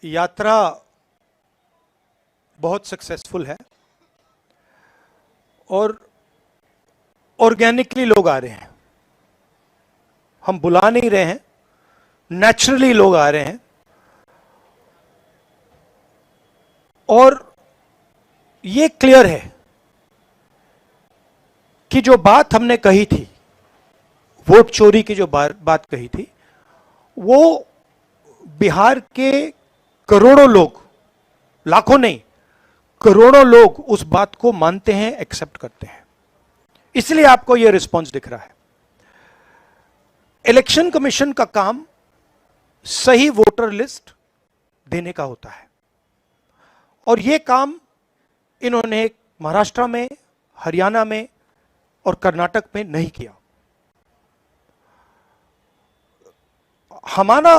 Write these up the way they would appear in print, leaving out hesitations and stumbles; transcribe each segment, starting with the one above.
यात्रा बहुत सक्सेसफुल है और ऑर्गेनिकली लोग आ रहे हैं, हम बुला नहीं रहे हैं, नेचुरली लोग आ रहे हैं। और ये क्लियर है कि जो बात हमने कही थी, वोट चोरी की जो बात कही थी, वो बिहार के करोड़ों लोग, लाखों नहीं, करोड़ों लोग उस बात को मानते हैं, एक्सेप्ट करते हैं। इसलिए आपको यह रिस्पॉन्स दिख रहा है। इलेक्शन कमीशन का काम सही वोटर लिस्ट देने का होता है और यह काम इन्होंने महाराष्ट्र में, हरियाणा में और कर्नाटक में नहीं किया। हमारा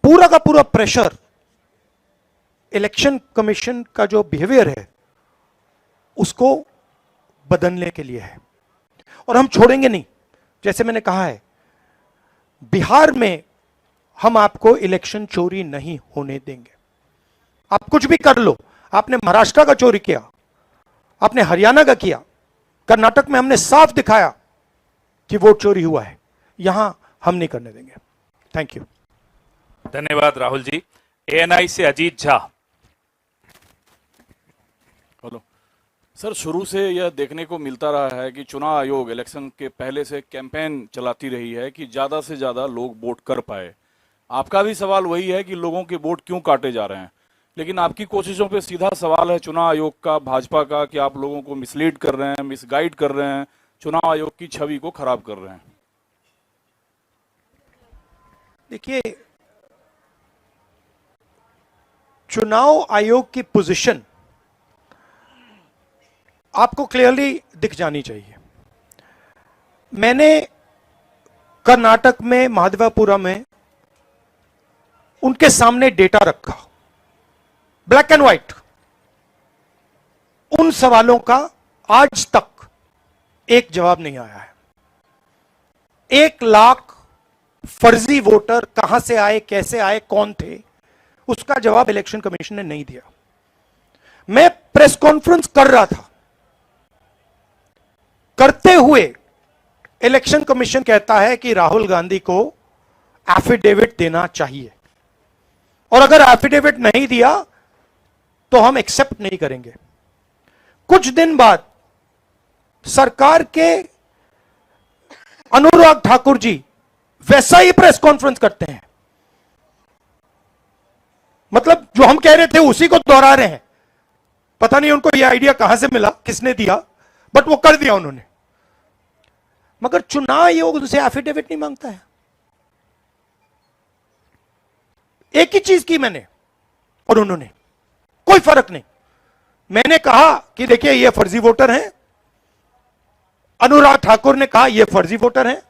पूरा का पूरा प्रेशर इलेक्शन कमीशन का जो बिहेवियर है उसको बदलने के लिए है और हम छोड़ेंगे नहीं। जैसे मैंने कहा है, बिहार में हम आपको इलेक्शन चोरी नहीं होने देंगे। आप कुछ भी कर लो, आपने महाराष्ट्र का चोरी किया, आपने हरियाणा का किया, कर्नाटक में हमने साफ दिखाया कि वोट चोरी हुआ है, यहां हम नहीं करने देंगे। Thank you. धन्यवाद राहुल जी। एएनआई से अजीत झा। हेलो सर, शुरू से यह देखने को मिलता रहा है कि चुनाव आयोग इलेक्शन के पहले से कैंपेन चलाती रही है कि ज्यादा से ज्यादा लोग वोट कर पाए। आपका भी सवाल वही है कि लोगों के वोट क्यों काटे जा रहे हैं, लेकिन आपकी कोशिशों पे सीधा सवाल है चुनाव आयोग का, भाजपा का, कि आप लोगों को मिसलीड कर रहे हैं, मिसगाइड कर रहे हैं, चुनाव आयोग की छवि को खराब कर रहे हैं। देखिए, चुनाव आयोग की पोजीशन आपको क्लियरली दिख जानी चाहिए। मैंने कर्नाटक में, महादेवापुरम में उनके सामने डेटा रखा, ब्लैक एंड व्हाइट। उन सवालों का आज तक एक जवाब नहीं आया है। 1 लाख फर्जी वोटर कहां से आए, कैसे आए, कौन थे, उसका जवाब इलेक्शन कमीशन ने नहीं दिया। मैं प्रेस कॉन्फ्रेंस कर रहा था, करते हुए इलेक्शन कमीशन कहता है कि राहुल गांधी को एफिडेविट देना चाहिए और अगर एफिडेविट नहीं दिया तो हम एक्सेप्ट नहीं करेंगे। कुछ दिन बाद सरकार के अनुराग ठाकुर जी वैसा ही प्रेस कॉन्फ्रेंस करते हैं, मतलब जो हम कह रहे थे उसी को दोहरा रहे हैं। पता नहीं उनको यह आइडिया कहां से मिला, किसने दिया, बट वो कर दिया उन्होंने। मगर चुनाव आयोग उनसे एफिडेविट नहीं मांगता है। एक ही चीज की मैंने और उन्होंने, कोई फर्क नहीं। मैंने कहा कि देखिए ये फर्जी वोटर हैं, अनुराग ठाकुर ने कहा ये फर्जी वोटर हैं,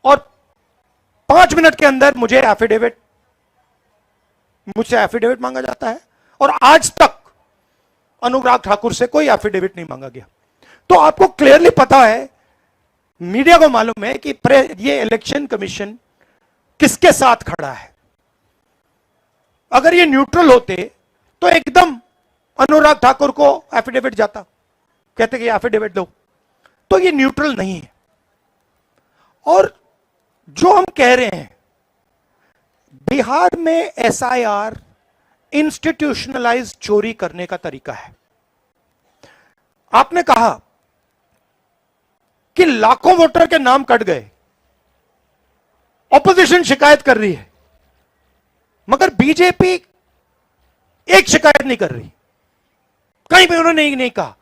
और 5 मिनट के अंदर मुझसे एफिडेविट मांगा जाता है और आज तक अनुराग ठाकुर से कोई एफिडेविट नहीं मांगा गया। तो आपको क्लियरली पता है, मीडिया को मालूम है कि ये इलेक्शन कमीशन किसके साथ खड़ा है। अगर ये न्यूट्रल होते तो एकदम अनुराग ठाकुर को एफिडेविट जाता, कहते कि एफिडेविट दो। तो ये न्यूट्रल नहीं है। और जो हम कह रहे हैं, बिहार में एसआईआर इंस्टीट्यूशनलाइज चोरी करने का तरीका है। आपने कहा कि लाखों वोटर के नाम कट गए, ऑपोजिशन शिकायत कर रही है, मगर बीजेपी एक शिकायत नहीं कर रही। कहीं भी उन्होंने नहीं कहा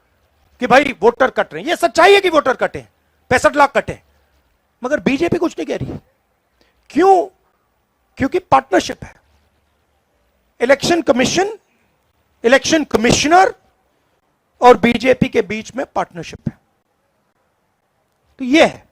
कि भाई वोटर कट रहे हैं। यह सच्चाई है कि वोटर कटे, 65 लाख कटे, मगर बीजेपी कुछ नहीं कह रही है। क्यों? क्योंकि पार्टनरशिप है। इलेक्शन कमीशन, इलेक्शन कमिश्नर और बीजेपी के बीच में पार्टनरशिप है। तो यह है।